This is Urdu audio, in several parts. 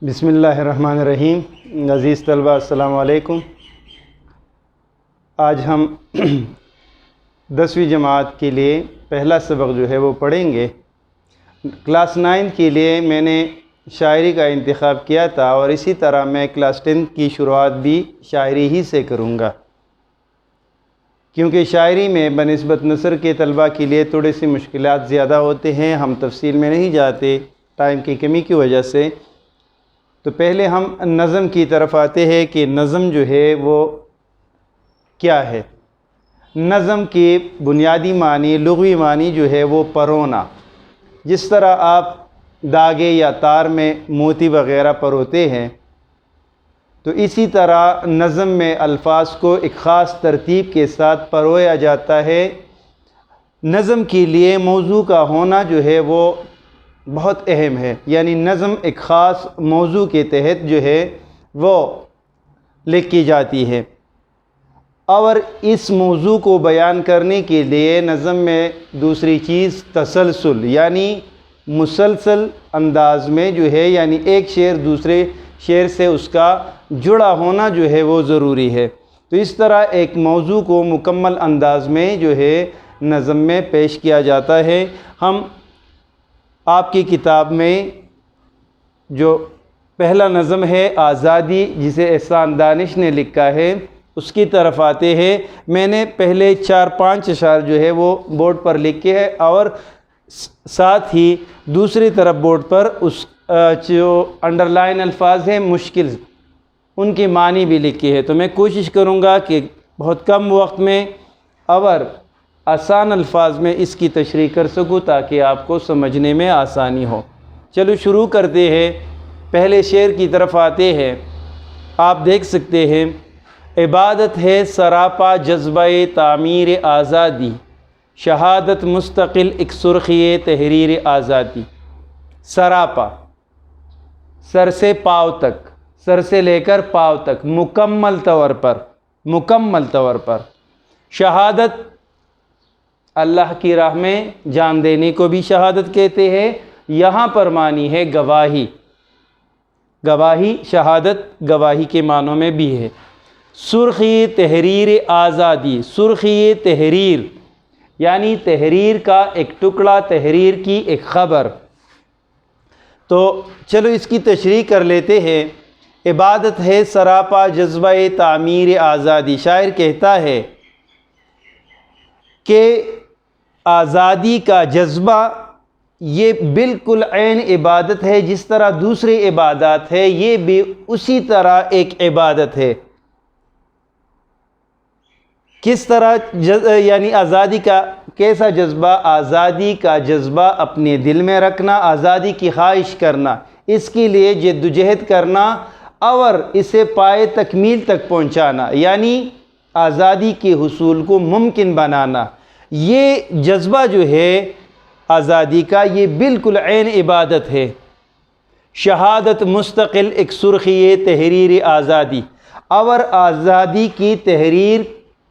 بسم اللہ الرحمن الرحیم۔ عزیز طلبہ السلام علیکم۔ آج ہم 10ویں جماعت کے لیے پہلا سبق جو ہے وہ پڑھیں گے۔ کلاس 9 کے لیے میں نے شاعری کا انتخاب کیا تھا اور اسی طرح میں کلاس 10 کی شروعات بھی شاعری ہی سے کروں گا، کیونکہ شاعری میں بنسبت نثر کے طلبہ کے لیے تھوڑے سی مشکلات زیادہ ہوتے ہیں۔ ہم تفصیل میں نہیں جاتے ٹائم کی کمی کی وجہ سے، تو پہلے ہم نظم کی طرف آتے ہیں کہ نظم جو ہے وہ کیا ہے۔ نظم کے بنیادی معنی، لغوی معنی جو ہے وہ پرونا، جس طرح آپ داغے یا تار میں موتی وغیرہ پروتے ہیں، تو اسی طرح نظم میں الفاظ کو ایک خاص ترتیب کے ساتھ پرویا جاتا ہے۔ نظم کے لیے موضوع کا ہونا جو ہے وہ بہت اہم ہے، یعنی نظم ایک خاص موضوع کے تحت جو ہے وہ لکھی جاتی ہے، اور اس موضوع کو بیان کرنے کے لیے نظم میں دوسری چیز تسلسل، یعنی مسلسل انداز میں جو ہے، یعنی ایک شعر دوسرے شعر سے اس کا جڑا ہونا جو ہے وہ ضروری ہے۔ تو اس طرح ایک موضوع کو مکمل انداز میں جو ہے نظم میں پیش کیا جاتا ہے۔ ہم آپ کی کتاب میں جو پہلا نظم ہے آزادی، جسے احسان دانش نے لکھا ہے، اس کی طرف آتے ہیں۔ میں نے پہلے 4-5 اشعار جو ہے وہ بورڈ پر لکھے ہیں، اور ساتھ ہی دوسری طرف بورڈ پر اس جو انڈر لائن الفاظ ہیں مشکل، ان کے معنی بھی لکھے ہیں۔ تو میں کوشش کروں گا کہ بہت کم وقت میں اور آسان الفاظ میں اس کی تشریح کر سکوں تاکہ آپ کو سمجھنے میں آسانی ہو۔ چلو شروع کرتے ہیں، پہلے شعر کی طرف آتے ہیں۔ آپ دیکھ سکتے ہیں، عبادت ہے سراپا جذبہ تعمیر آزادی، شہادت مستقل ایک سرخی تحریر آزادی۔ سراپا، سر سے پاؤ تک، سر سے لے کر پاؤ تک، مکمل طور پر۔ شہادت، اللہ کی راہ میں جان دینے کو بھی شہادت کہتے ہیں۔ یہاں پر معنی ہے گواہی، گواہی، شہادت گواہی کے معنوں میں بھی ہے۔ سرخی تحریر آزادی، سرخی تحریر یعنی تحریر کا ایک ٹکڑا، تحریر کی ایک خبر۔ تو چلو اس کی تشریح کر لیتے ہیں۔ عبادت ہے سراپا جذبہ تعمیر آزادی۔ شاعر کہتا ہے کہ آزادی کا جذبہ یہ بالکل عین عبادت ہے، جس طرح دوسری عبادات ہے، یہ بھی اسی طرح ایک عبادت ہے۔ کس طرح یعنی آزادی کا کیسا جذبہ؟ آزادی کا جذبہ اپنے دل میں رکھنا، آزادی کی خواہش کرنا، اس کے لیے جد و جہد کرنا اور اسے پائے تکمیل تک پہنچانا، یعنی آزادی کے حصول کو ممکن بنانا۔ یہ جذبہ جو ہے آزادی کا، یہ بالکل عین عبادت ہے۔ شہادت مستقل ایک سرخی تحریر آزادی، اور آزادی کی تحریر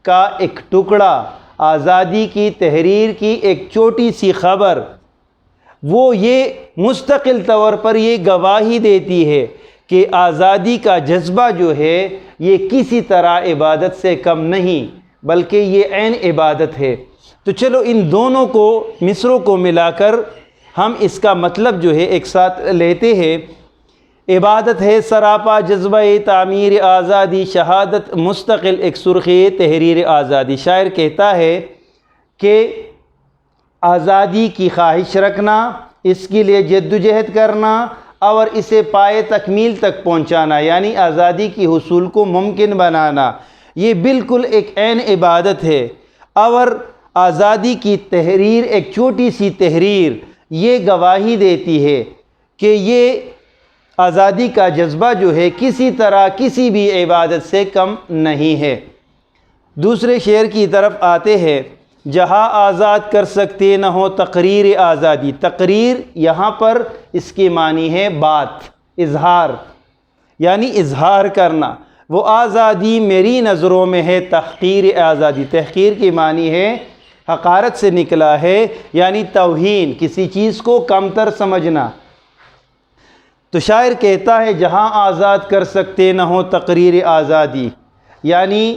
کا ایک ٹکڑا، آزادی کی تحریر کی ایک چھوٹی سی خبر، وہ یہ مستقل طور پر یہ گواہی دیتی ہے کہ آزادی کا جذبہ جو ہے یہ کسی طرح عبادت سے کم نہیں، بلکہ یہ عین عبادت ہے۔ تو چلو ان دونوں کو، مصروں کو ملا کر ہم اس کا مطلب جو ہے ایک ساتھ لیتے ہیں۔ عبادت ہے سراپا جذبہ تعمیر آزادی، شہادت مستقل ایک سرخی تحریر آزادی۔ شاعر کہتا ہے کہ آزادی کی خواہش رکھنا، اس کے لیے جد و جہد کرنا اور اسے پائے تکمیل تک پہنچانا، یعنی آزادی کی حصول کو ممکن بنانا، یہ بالکل ایک عین عبادت ہے۔ اور آزادی کی تحریر، ایک چھوٹی سی تحریر، یہ گواہی دیتی ہے کہ یہ آزادی کا جذبہ جو ہے کسی طرح کسی بھی عبادت سے کم نہیں ہے۔ دوسرے شعر کی طرف آتے ہیں۔ جہاں آزاد کر سکتے نہ ہو تقریر آزادی۔ تقریر یہاں پر اس کی معنی ہے بات، اظہار، یعنی اظہار کرنا۔ وہ آزادی میری نظروں میں ہے تحقیر آزادی۔ تحقیر کی معنی ہے، حقارت سے نکلا ہے، یعنی توہین، کسی چیز کو کمتر سمجھنا۔ تو شاعر کہتا ہے جہاں آزاد کر سکتے نہ ہو تقریر آزادی، یعنی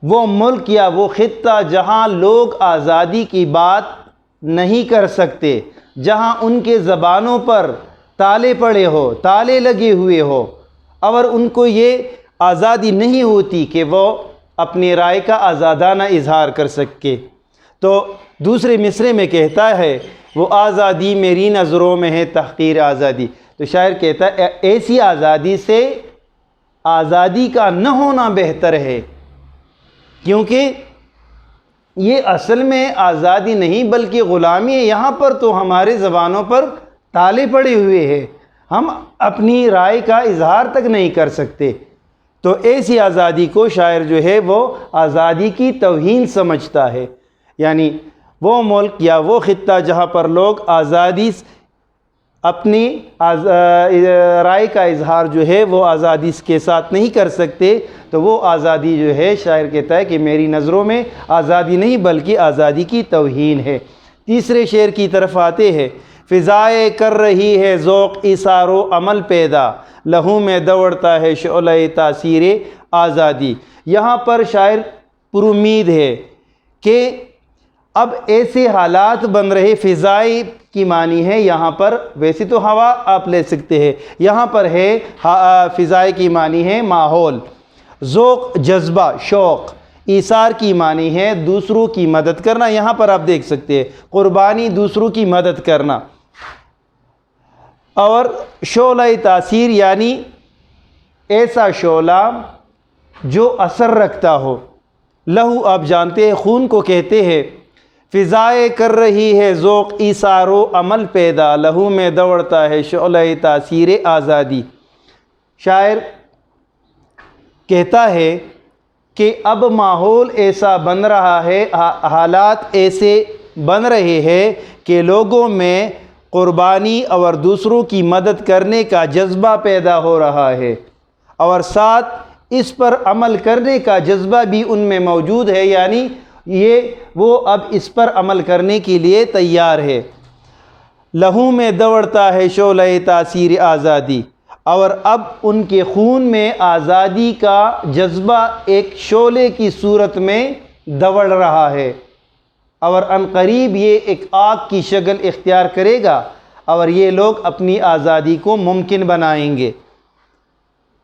وہ ملک یا وہ خطہ جہاں لوگ آزادی کی بات نہیں کر سکتے، جہاں ان کے زبانوں پر تالے پڑے ہو، تالے لگے ہوئے ہو، اور ان کو یہ آزادی نہیں ہوتی کہ وہ اپنی رائے کا آزادانہ اظہار کر سکے، تو دوسرے مصرے میں کہتا ہے وہ آزادی میری نظروں میں ہے تحقیر آزادی۔ تو شاعر کہتا ہے ایسی آزادی سے آزادی کا نہ ہونا بہتر ہے، کیونکہ یہ اصل میں آزادی نہیں بلکہ غلامی ہے۔ یہاں پر تو ہمارے زبانوں پر تالے پڑے ہوئے ہیں، ہم اپنی رائے کا اظہار تک نہیں کر سکتے۔ تو ایسی آزادی کو شاعر جو ہے وہ آزادی کی توہین سمجھتا ہے، یعنی وہ ملک یا وہ خطہ جہاں پر لوگ آزادی اپنی رائے کا اظہار جو ہے وہ آزادی کے ساتھ نہیں کر سکتے، تو وہ آزادی جو ہے شاعر کہتا ہے کہ میری نظروں میں آزادی نہیں بلکہ آزادی کی توہین ہے۔ تیسرے شعر کی طرف آتے ہیں، فضائے کر رہی ہے ذوق ایثار و عمل پیدا، لہو میں دوڑتا ہے شعلہ تاثیر آزادی۔ یہاں پر شاعر پر امید ہے کہ اب ایسے حالات بن رہے، فضائے کی معنی ہے یہاں پر، ویسے تو ہوا آپ لے سکتے ہیں، یہاں پر ہے فضائے کی معنی ہے ماحول، ذوق جذبہ شوق، ایثار کی معنی ہے دوسروں کی مدد کرنا، یہاں پر آپ دیکھ سکتے ہیں قربانی، دوسروں کی مدد کرنا، اور شعلہ تاثیر یعنی ایسا شعلہ جو اثر رکھتا ہو۔ لہو آپ جانتے ہیں خون کو کہتے ہیں، فضائے کر رہی ہے ذوق ایثار و عمل پیدا، لہو میں دوڑتا ہے شعلہ تاثیر آزادی۔ شاعر کہتا ہے کہ اب ماحول ایسا بن رہا ہے، حالات ایسے بن رہے ہیں کہ لوگوں میں قربانی اور دوسروں کی مدد کرنے کا جذبہ پیدا ہو رہا ہے، اور ساتھ اس پر عمل کرنے کا جذبہ بھی ان میں موجود ہے، یعنی وہ اب اس پر عمل کرنے کے لیے تیار ہے۔ لہو میں دوڑتا ہے شعلہ تاثیر آزادی، اور اب ان کے خون میں آزادی کا جذبہ ایک شعلے کی صورت میں دوڑ رہا ہے، اور عنقریب یہ ایک آگ کی شکل اختیار کرے گا، اور یہ لوگ اپنی آزادی کو ممکن بنائیں گے۔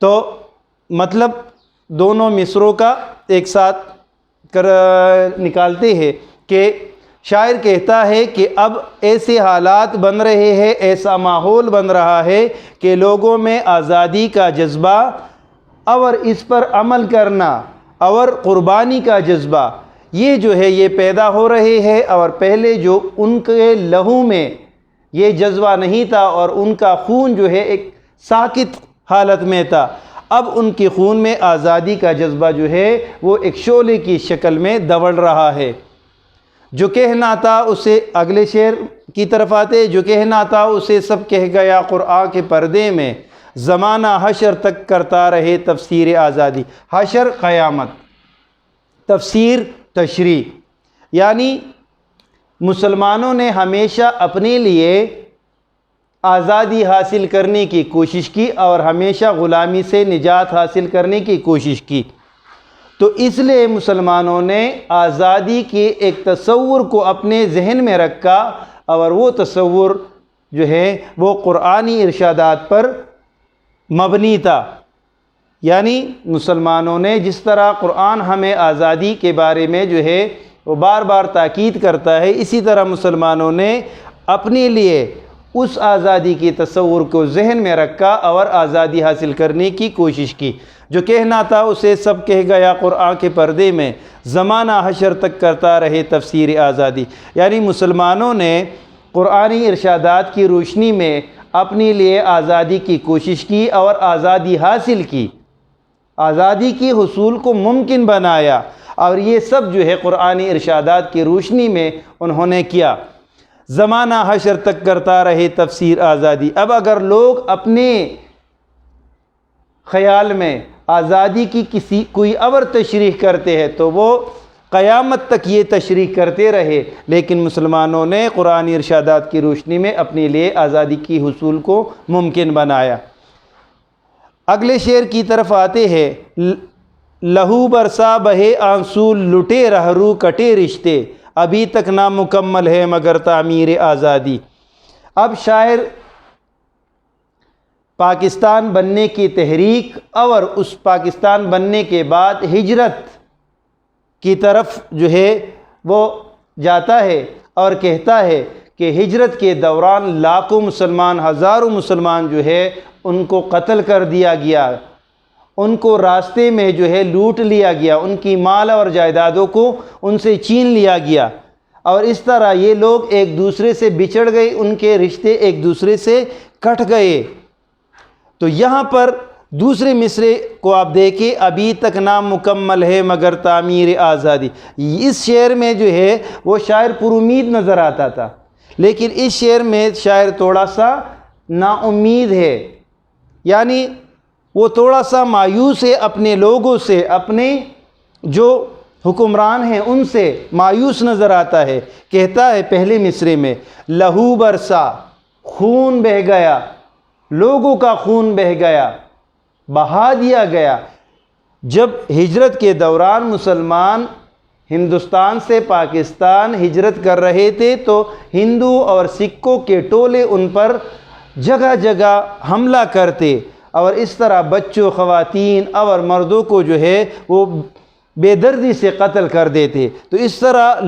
تو مطلب دونوں مصروں کا ایک ساتھ نکالتے ہیں کہ شاعر کہتا ہے کہ اب ایسے حالات بن رہے ہیں، ایسا ماحول بن رہا ہے کہ لوگوں میں آزادی کا جذبہ اور اس پر عمل کرنا اور قربانی کا جذبہ یہ جو ہے یہ پیدا ہو رہے ہیں، اور پہلے جو ان کے لہو میں یہ جذبہ نہیں تھا اور ان کا خون جو ہے ایک ساکت حالت میں تھا، اب ان کے خون میں آزادی کا جذبہ جو ہے وہ ایک شعلے کی شکل میں دوڑ رہا ہے۔ جو کہنا تھا اسے، اگلے شعر کی طرف آتے، جو کہنا تھا اسے سب کہہ گیا قرآن کے پردے میں، زمانہ حشر تک کرتا رہے تفسیر آزادی۔ حشر قیامت، تفسیر تشریح، یعنی مسلمانوں نے ہمیشہ اپنے لیے آزادی حاصل کرنے کی کوشش کی اور ہمیشہ غلامی سے نجات حاصل کرنے کی کوشش کی، تو اس لیے مسلمانوں نے آزادی کے ایک تصور کو اپنے ذہن میں رکھا، اور وہ تصور جو ہے وہ قرآنی ارشادات پر مبنی تھا۔ یعنی مسلمانوں نے جس طرح قرآن ہمیں آزادی کے بارے میں جو ہے وہ بار بار تاکید کرتا ہے، اسی طرح مسلمانوں نے اپنے لیے اس آزادی کی تصور کو ذہن میں رکھا اور آزادی حاصل کرنے کی کوشش کی۔ جو کہنا تھا اسے سب کہہ گیا قرآن کے پردے میں، زمانہ حشر تک کرتا رہے تفسیر آزادی، یعنی مسلمانوں نے قرآنی ارشادات کی روشنی میں اپنے لیے آزادی کی کوشش کی اور آزادی حاصل کی، آزادی کی حصول کو ممکن بنایا، اور یہ سب جو ہے قرآنی ارشادات کی روشنی میں انہوں نے کیا۔ زمانہ حشر تک کرتا رہے تفسیر آزادی۔ اب اگر لوگ اپنے خیال میں آزادی کی کوئی اور تشریح کرتے ہیں تو وہ قیامت تک یہ تشریح کرتے رہے، لیکن مسلمانوں نے قرآنی ارشادات کی روشنی میں اپنے لیے آزادی کی حصول کو ممکن بنایا۔ اگلے شعر کی طرف آتے ہیں، لہو برسا بہے آنسو لٹے رہرو کٹے رشتے، ابھی تک نامکمل ہے مگر تعمیر آزادی۔ اب شاعر پاکستان بننے کی تحریک اور اس پاکستان بننے کے بعد ہجرت کی طرف جو ہے وہ جاتا ہے اور کہتا ہے کہ ہجرت کے دوران لاکھوں مسلمان، ہزاروں مسلمان جو ہے ان کو قتل کر دیا گیا، ان کو راستے میں جو ہے لوٹ لیا گیا، ان کی مال اور جائیدادوں کو ان سے چھین لیا گیا، اور اس طرح یہ لوگ ایک دوسرے سے بچھڑ گئے، ان کے رشتے ایک دوسرے سے کٹ گئے۔ تو یہاں پر دوسرے مصرے کو آپ دیکھیں، ابھی تک نامکمل ہے مگر تعمیر آزادی۔ اس شعر میں جو ہے وہ شاعر پر امید نظر آتا تھا، لیکن اس شعر میں شاعر تھوڑا سا نا امید ہے، یعنی وہ تھوڑا سا مایوس ہے اپنے لوگوں سے، اپنے جو حکمران ہیں ان سے مایوس نظر آتا ہے۔ کہتا ہے پہلے مصرے میں، لہو برسا، خون بہہ گیا، لوگوں کا خون بہہ گیا، بہا دیا گیا۔ جب ہجرت کے دوران مسلمان ہندوستان سے پاکستان ہجرت کر رہے تھے تو ہندو اور سکھوں کے ٹولے ان پر جگہ جگہ حملہ کرتے، اور اس طرح بچوں، خواتین اور مردوں کو جو ہے وہ بے دردی سے قتل کر دیتے۔ تو اس طرح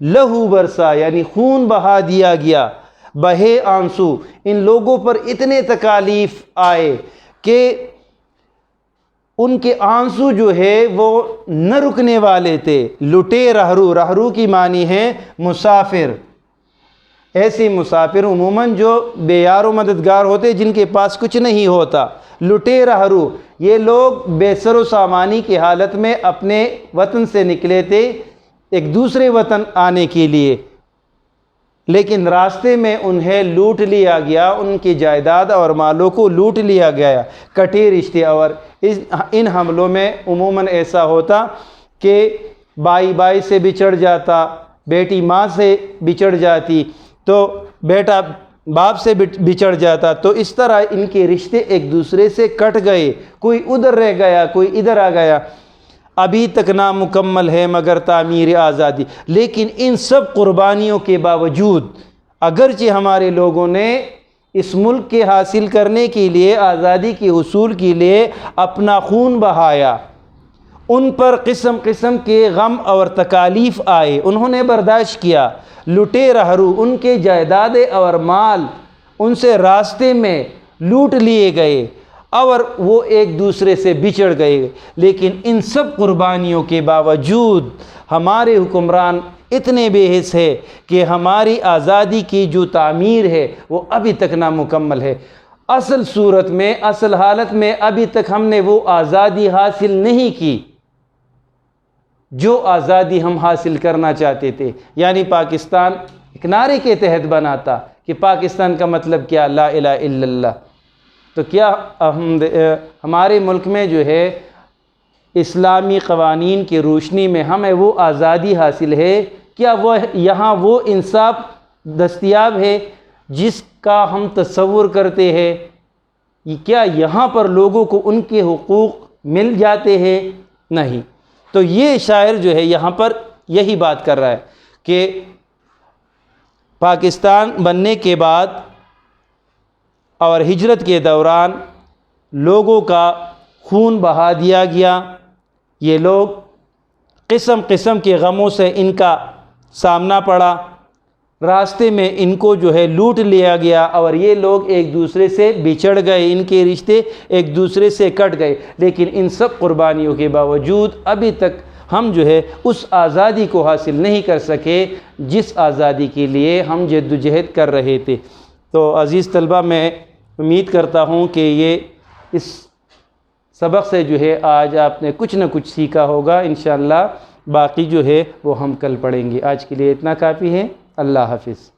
لہو برسا یعنی خون بہا دیا گیا، بہے آنسو، ان لوگوں پر اتنے تکالیف آئے کہ ان کے آنسو جو ہے وہ نہ رکنے والے تھے۔ لٹے رہرو، رہرو کی معنی ہے مسافر، ایسی مسافر عموماً جو بے یار و مددگار ہوتے، جن کے پاس کچھ نہیں ہوتا۔ لٹے رہرو، یہ لوگ بے سر و سامانی کی حالت میں اپنے وطن سے نکلے تھے ایک دوسرے وطن آنے کے لیے، لیکن راستے میں انہیں لوٹ لیا گیا، ان کی جائیداد اور مالوں کو لوٹ لیا گیا، کٹے رشتے۔ اور ان حملوں میں عموماً ایسا ہوتا کہ بھائی بھائی سے بچھڑ جاتا، بیٹی ماں سے بچھڑ جاتی، تو بیٹا باپ سے بچھڑ جاتا، تو اس طرح ان کے رشتے ایک دوسرے سے کٹ گئے، کوئی ادھر رہ گیا، کوئی ادھر آ گیا۔ ابھی تک نامکمل ہے مگر تعمیر آزادی۔ لیکن ان سب قربانیوں کے باوجود اگرچہ ہمارے لوگوں نے اس ملک کے حاصل کرنے کے لیے، آزادی کے حصول کے لیے اپنا خون بہایا، ان پر قسم قسم کے غم اور تکالیف آئے، انہوں نے برداشت کیا۔ لٹے رہرو، ان کے جائیدادیں اور مال ان سے راستے میں لوٹ لیے گئے اور وہ ایک دوسرے سے بچھڑ گئے، لیکن ان سب قربانیوں کے باوجود ہمارے حکمران اتنے بے حس ہے کہ ہماری آزادی کی جو تعمیر ہے وہ ابھی تک نامکمل ہے۔ اصل صورت میں، اصل حالت میں ابھی تک ہم نے وہ آزادی حاصل نہیں کی جو آزادی ہم حاصل کرنا چاہتے تھے۔ یعنی پاکستان ایک نعرے کے تحت بنا تھا کہ پاکستان کا مطلب کیا؟ لا الہ الا اللہ۔ تو کیا ہمارے ملک میں جو ہے اسلامی قوانین کی روشنی میں ہمیں وہ آزادی حاصل ہے؟ کیا وہ یہاں وہ انصاف دستیاب ہے جس کا ہم تصور کرتے ہیں؟ کیا یہاں پر لوگوں کو ان کے حقوق مل جاتے ہیں؟ نہیں۔ تو یہ شاعر جو ہے یہاں پر یہی بات کر رہا ہے کہ پاکستان بننے کے بعد اور ہجرت کے دوران لوگوں کا خون بہا دیا گیا، یہ لوگ قسم قسم کے غموں سے ان کا سامنا پڑا، راستے میں ان کو جو ہے لوٹ لیا گیا اور یہ لوگ ایک دوسرے سے بچھڑ گئے، ان کے رشتے ایک دوسرے سے کٹ گئے، لیکن ان سب قربانیوں کے باوجود ابھی تک ہم جو ہے اس آزادی کو حاصل نہیں کر سکے جس آزادی کے لیے ہم جد و جہد کر رہے تھے۔ تو عزیز طلبہ، میں امید کرتا ہوں کہ یہ اس سبق سے جو ہے آج آپ نے کچھ نہ کچھ سیکھا ہوگا۔ انشاءاللہ باقی جو ہے وہ ہم کل پڑھیں گے۔ آج کے لیے اتنا کافی ہے۔ اللہ حافظ۔